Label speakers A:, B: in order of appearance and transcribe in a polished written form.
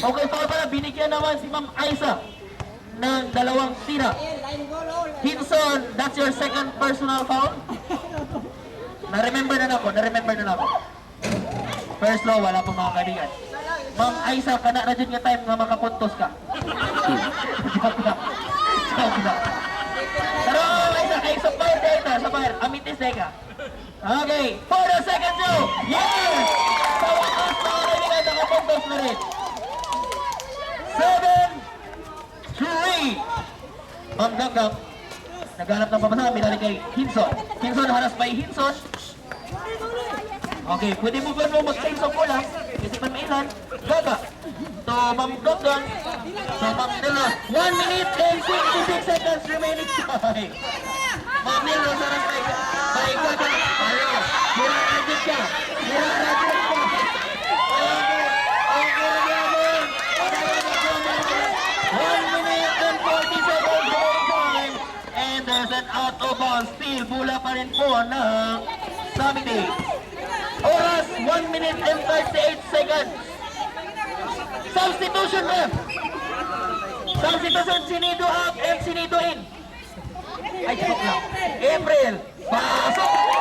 A: Okay, foul pala. Binigyan naman si Ma'am Aiza ng dalawang tira. Hinson, that's your second personal foul? Na-remember na ako. First law, wala po mga kaibigan. Ma'am Aiza, kana na dyan nga time nga makapuntos ka. Joke na. Pero Aiza, ay sa fire data, sa fire. Amitis deka. Okay, for the second show. Yes! Sa wakas mga kaibigan, nakapuntos na rin. 7-3. Ma'am Ganggang, naghanap ng pamasa, binalik kay Hinson. Hinson, haras by Hinson. Okay, pwede mo ba mag-change of bola? Kasi man mailan. Gaga. So, Ma'am Ganggang. So, Ma'am Nilo. 1 minute and 66 seconds remaining time. Ma'am Nilo, haras by Gaga. Ayaw. Hira-rajit ka. An out of bounds, still bola pa rin po ng Samite. Oras 1 minute and 38 seconds. Substitution ref. Substitution, Sinido out and Sinido in. Ay, joke lang. April, pasok.